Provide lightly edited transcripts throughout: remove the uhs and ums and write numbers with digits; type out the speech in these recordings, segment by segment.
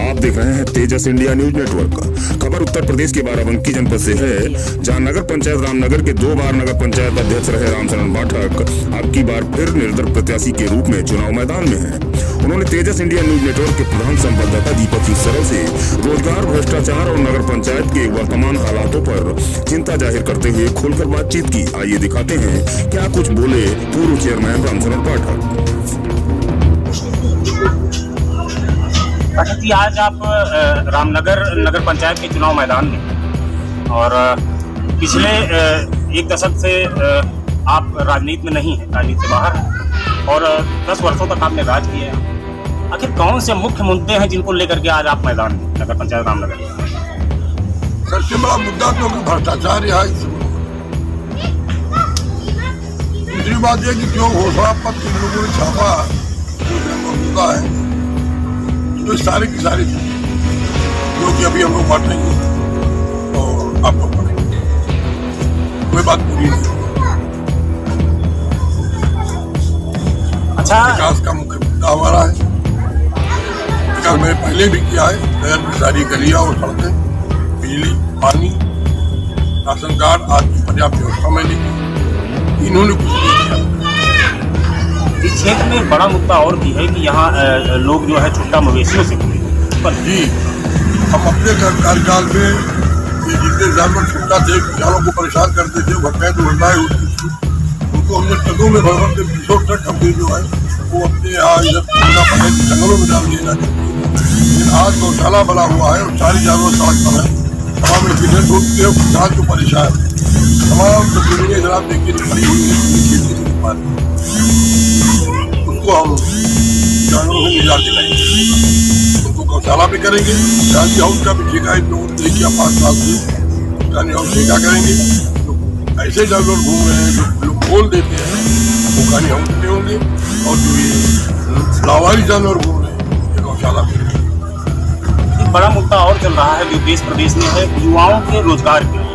आप देख रहे हैं तेजस इंडिया न्यूज नेटवर्क। खबर उत्तर प्रदेश के बाराबंकी जनपद से है, जहां नगर पंचायत रामनगर के 2 बार नगर पंचायत अध्यक्ष रहे रामचरण पाठक अब की बार फिर निर्दल प्रत्याशी के रूप में चुनाव मैदान में हैं। उन्होंने तेजस इंडिया न्यूज नेटवर्क के प्रधान संवाददाता दीपक सिंह सरव से रोजगार, भ्रष्टाचार और नगर पंचायत के वर्तमान हालातों पर चिंता जाहिर करते हुए खुलकर बातचीत की। आइए दिखाते हैं क्या कुछ बोले पूर्व चेयरमैन रामचरण पाठक। पाठक जी, आज आप रामनगर नगर पंचायत के चुनाव मैदान में और पिछले 1 दशक से आप राजनीति में नहीं हैं, राजनीति से बाहर हैं और 10 वर्षों तक आपने राज किया है। आखिर कौन से मुख्य मुद्दे हैं जिनको लेकर के आज आप मैदान में नगर पंचायत रामनगर? सबसे बड़ा मुद्दा तो भ्रष्टाचार यहाँ। दूसरी बात यह कि जो घोषणा पत्र लोगों ने छापा मुद्दा है, तो सारी की सारी जो कि अभी हम लोग बांटेंगे और आप लोग पढ़ेंगे, कोई बात पूरी नहीं। अच्छा, विकास का मुख्य मुद्दा हमारा है। विकास मैंने पहले भी किया है। शहर की सारी गलियां और सड़कें, बिजली, पानी, राशन कार्ड आदि की पर्याप्त व्यवस्था में ली। इन्होंने कुछ नहीं किया। इस क्षेत्र में एक बड़ा मुद्दा और भी है कि यहाँ लोग जो है छुट्टा मवेशियों से पर जी हम अपने कार्यकाल में ये जितने जानवर छुट्टा थे, किसानों को परेशान करते थे, भटकाए उनको हमने ट्रकों में भर के 20 ट्रक हमने जो है वो अपने यहाँ इधर जंगलों में डाल दिए जाते थे। लेकिन आज गौशाला बना हुआ है और सारी जानवर सड़क पर है। तमाम एक्सीडेंट होते हैं, किसान को परेशान है। तमाम तस्वीरें जरा देखिए खड़ी हुई है, खेती नहीं पा रही, उसको हम जानवरों को निजात दिलाएंगे, उनको गौशाला भी करेंगे। गांधी हाउस का भी ठेका इन लोगों ने ले किया 5 साल से, गांधी हाउस ठेका करेंगे। तो ऐसे जानवर घूम रहे हैं जो लोग बोल देते हैं वो गांधी हाउस में होंगे, और जो ये लावारी जानवर घूम रहे हैं ये गौशाला में। एक बड़ा मुद्दा और चल रहा है जो देश प्रदेश में है, युवाओं के रोजगार के लिए।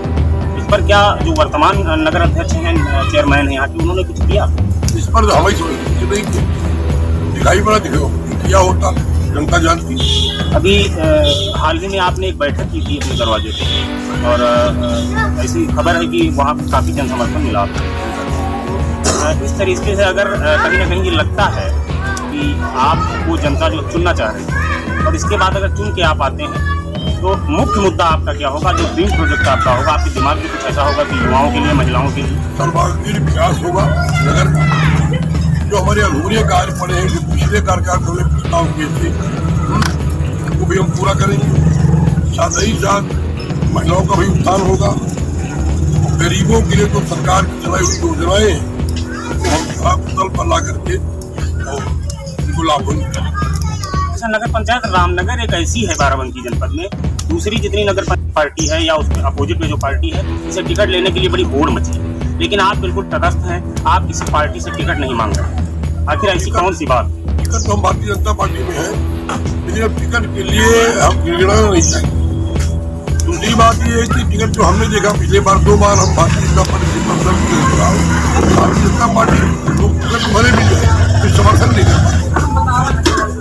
इस पर क्या जो वर्तमान नगर अध्यक्ष हैं, चेयरमैन हैं यहाँ के, उन्होंने कुछ किया? इस पर हम ही सोचते नहीं दिखाई पड़ा, दिखो क्या होता जनता जानती। अभी हाल ही में आपने एक बैठक की थी अपने दरवाजे पे और ऐसी खबर है कि वहाँ काफ़ी जन समर्थन मिला। इस तरीके से अगर कहीं ना कहीं ये लगता है कि आपको जनता जो चुनना चाह रही है और इसके बाद अगर चुन के आप आते हैं तो मुख्य मुद्दा आपका क्या होगा, जो ड्रीम प्रोजेक्ट आपका होगा, आपके दिमाग में कुछ ऐसा होगा कि युवाओं के लिए, महिलाओं के लिए सर्वांगीण विकास होगा नगर का। जो हमारे अधूरे कार्य पड़े हैं, जो पिछले कार्यकाल में हमने प्रस्ताव किए थे, उनको भी हम पूरा करेंगे। साथ ही साथ महिलाओं का भी उत्थान होगा। गरीबों के लिए तो सरकार की चलाई हुई योजनाएं तो हम तल पर ला करके और उनको लाभ होंगे। नगर पंचायत रामनगर एक ऐसी है बाराबंकी जनपद में, दूसरी जितनी नगर पार्टी है या उसके अपोजिट में जो पार्टी है, इसे टिकट लेने के लिए बड़ी होड़ मची है, लेकिन आप बिल्कुल तटस्थ हैं, आप किसी पार्टी से टिकट नहीं मांग रहे। आखिर ऐसी कौन सी बात? टिकट तो हम भारतीय जनता पार्टी में है, लेकिन अब टिकट के लिए हम गिड़गिड़ाना नहीं चाहिए। दूसरी बात ये है कि टिकट जो हमने देखा पिछले बार 2 बार हम भारतीय जनता पार्टी से भारतीय जनता पार्टी लोग टिकट भरे भी जाए फिर समर्थन नहीं कर पाते,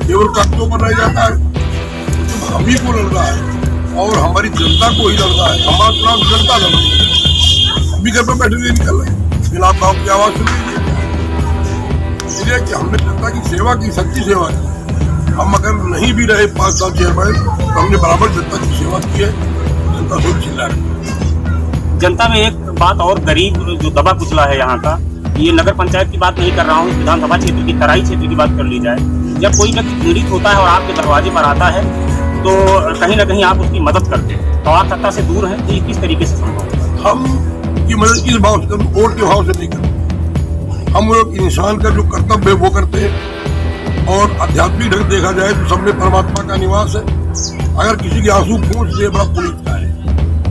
केवल कागजों पर रह जाता है। हम ही को लड़ रहा है और हमारी जनता को ही लड़ रहा है। हमारा चुनाव जनता लड़ रही है, हम भी घर पर बैठे हुए निकल रहे हैं, खिलाफ गाँव की आवाज सुन लीजिए। इसलिए कि हमने जनता की सेवा की, सच्ची सेवा की। हम अगर नहीं भी रहे 5 साल चेयरमैन तो हमने बराबर जनता की सेवा की है। जनता सोच चिल्ला रही। जनता में एक बात और, गरीब जो दबा कुचला है यहाँ का, ये नगर पंचायत की बात नहीं कर रहा हूँ, विधानसभा क्षेत्र की, तराई क्षेत्र की बात कर ली जाए। जब कोई व्यक्ति पीड़ित होता है और आपके दरवाजे पर आता है तो कहीं ना कहीं आप उसकी मदद करते हैं, तो आप सत्ता से दूर हैं, तो किस तरीके से संभव? हम की मदद इस भाव से करूँ, वोट के भाव से नहीं करते। हम लोग इंसान का जो कर्तव्य है वो करते हैं। और आध्यात्मिक ढंग देखा जाए तो सब में परमात्मा का निवास है। अगर किसी के आंसू पूछ से बड़ा पुनीत का है,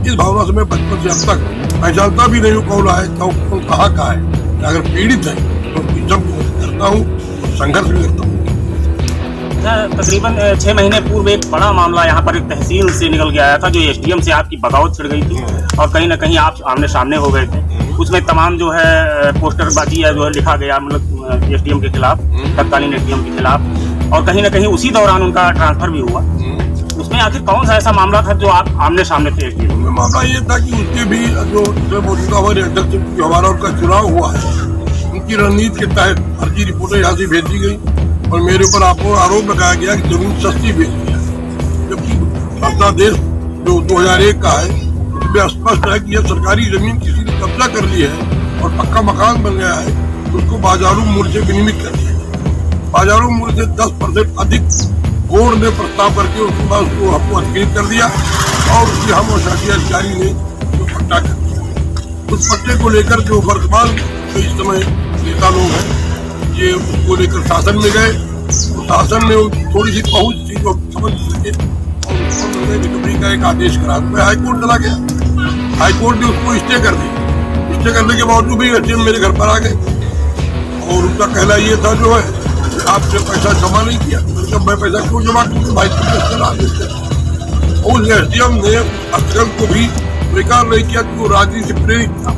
इस भावना से मैं बचपन से अब तक पहचानता भी नहीं हूँ कौन है, कौन कहाँ का है। अगर पीड़ित है तो जब करता हूँ, संघर्ष भी करता हूँ। तकरीबन 6 महीने पूर्व एक बड़ा मामला यहाँ पर एक तहसील से निकल के आया था, जो एसडीएम से आपकी बगावत छिड़ गई थी और कहीं ना कहीं आप आमने सामने हो गए थे। उसमें तमाम जो है पोस्टरबाजी है जो है लिखा गया, मतलब एसडीएम के खिलाफ, तत्कालीन एसडीएम के खिलाफ, और कहीं ना कहीं उसी दौरान उनका ट्रांसफर भी हुआ। उसमें आखिर कौन सा ऐसा मामला था जो आप आमने सामने थे SDM? में मामला ये था कि उसके भी जो मौजूदा हमारे अध्यक्ष जो हमारा उनका चुनाव हुआ है, उनकी रणनीति के तहत फर्जी रिपोर्टें यहाँ से भेजी गई और मेरे ऊपर आरोप लगाया गया कि जमीन सस्ती बेची है, जबकि अपना देश जो 2001 का है उसमें स्पष्ट है कि यह सरकारी जमीन किसी ने कब्जा कर ली है और पक्का मकान बन गया है, उसको बाजारू मूल्य से विनिमित कर दिया। बाजारू मूल्य से 10% अधिक बोर्ड ने प्रस्ताव करके उसके बाद उसको हमको अधिकृत कर दिया और उसके हम और शासी अधिकारी ने जो पट्टा कर दिया। उस पट्टे को लेकर जो वर्तमान इस समय नेता लोग हैं, ये उसको लेकर शासन में गए, तो शासन में थोड़ी सी पहुंच थी जो समझ सके और उन्होंने रिकवरी का एक आदेश करा। मैं हाईकोर्ट चला गया, हाईकोर्ट ने उसको स्टे कर दी। स्टे करने के बावजूद भी SDM मेरे घर पर आ गए और उनका कहना ये था जो है आपने पैसा जमा नहीं किया। जब मैं पैसा क्यों जमा किया भाई, उस SDM ने अस्तगल को भी स्वीकार नहीं किया कि वो राजनीति से प्रेरित था,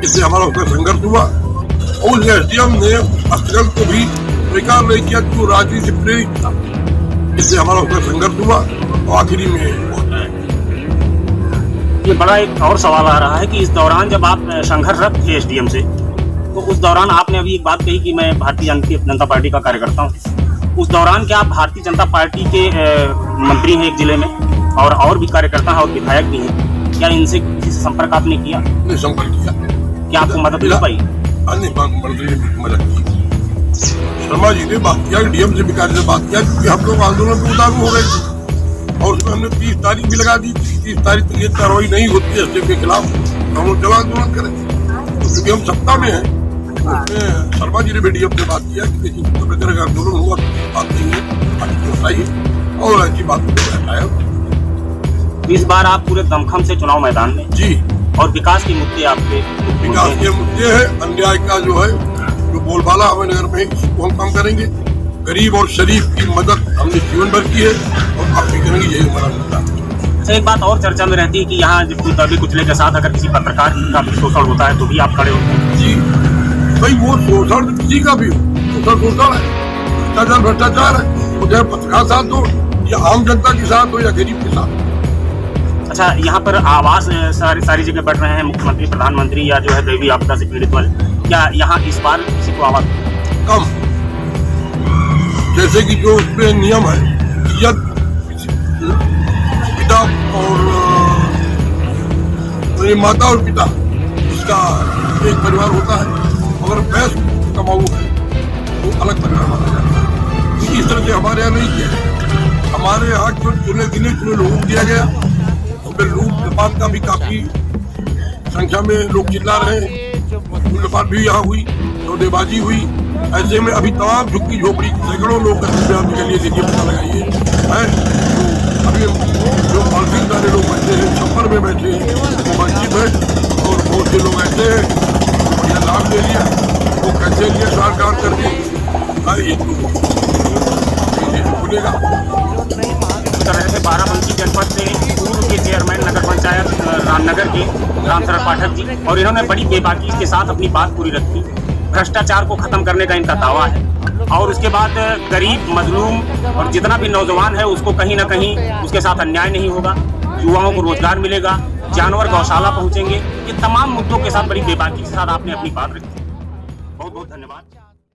इससे हमारा उसका संघर्ष हुआ। उस SDM ने अस्तगल को भी स्वीकार नहीं किया कि वो राजनीति से प्रेरित था, इससे हमारा उसका संघर्ष हुआ और आखिरी में ये बड़ा एक और सवाल आ रहा है कि इस दौरान जब आप संघर्षरत थे SDM से, तो उस दौरान आपने अभी एक बात कही कि मैं भारतीय जनता पार्टी का कार्यकर्ता हूँ। उस दौरान क्या आप भारतीय जनता पार्टी के मंत्री हैं एक जिले में और भी कार्यकर्ता हैं और विधायक भी हैं, क्या इनसे किसी से संपर्क आपने किया? संपर्क किया। क्या आपको मदद मिल पाई? मदद की। शर्मा जी ने बात किया, DM से विकास से बात किया, क्योंकि हम लोग आंदोलन में उतारू हो गए थे और उसमें हमने 30 तारीख भी लगा दी। 30 तारीख तक ये कार्रवाई नहीं होती है SDM के खिलाफ, हम लोग जवाब आंदोलन करेंगे। तो क्योंकि हम सत्ता में हैं, शर्मा जी ने भी DM से बात किया कि देखिए का आंदोलन हुआ, बात नहीं है, बताइए और ऐसी बात बताया। इस बार आप पूरे दमखम से चुनाव मैदान में जी, और विकास के मुद्दे आपके विकास के मुद्दे है, अन्याय का जो है जो बोलबाला हमें नगर में इसको हम काम करेंगे। गरीब और शरीफ की मदद हमने जीवन भर की है और आप भी करेंगे, यही हमारा मुद्दा है। अच्छा, एक बात और चर्चा में रहती है कि यहाँ जब दबे कुचले के साथ अगर किसी पत्रकार का भी शोषण होता है तो भी आप खड़े होते हैं। जी भाई, वो शोषण किसी का भी हो, शोषण है, भ्रष्टाचार भ्रष्टाचार है, वो चाहे पत्रकार साथ हो या आम जनता के साथ हो या गरीब के साथ। अच्छा, यहाँ पर आवास सारी जगह बढ़ रहे हैं, मुख्यमंत्री प्रधानमंत्री या जो है दैवीय आपदा से पीड़ित वाले, क्या यहाँ इस बार किसी को आवाज कम? जैसे कि जो उसमें नियम है, यदि पिता और माता और पिता इसका एक परिवार होता है, अगर वयस्क कमाऊ है तो अलग परिवार माना जाता है। इस तरह से हमारे यहाँ नहीं किया। हमारे यहाँ जो गिने चुने लोगों को दिया गया, उसमें लूटपाट का भी काफी संख्या में लोग चिल्ला रहे हैं। लूटपाट भी यहाँ हुई, सौदेबाजी हुई। ऐसे में अभी तमाम झुग्गी झोपड़ी सैकड़ों लोग के लिए देखिए, पता लगाइए है। अभी जो पॉलिटिक्स वाले लोग बैठे हैं, छप्पर में बैठे हैं, वो मस्जिद है और बहुत से लोग ऐसे हैं बढ़िया लाभ ले लिया, वो कैसे लिए सरकार करके ये खुलेगा। तरह से बाराबंकी जनपद से पूर्व के चेयरमैन नगर पंचायत रामनगर के रामशरण पाठक जी, और इन्होंने बड़ी बेबाकी के साथ अपनी बात पूरी रखी। भ्रष्टाचार को खत्म करने का इनका दावा है और उसके बाद गरीब मजलूम और जितना भी नौजवान है उसको कहीं ना कहीं उसके साथ अन्याय नहीं होगा, युवाओं को रोजगार मिलेगा, जानवर गौशाला पहुंचेंगे। ये तमाम मुद्दों के साथ बड़ी बेबाकी के साथ आपने अपनी बात रखी। बहुत बहुत धन्यवाद।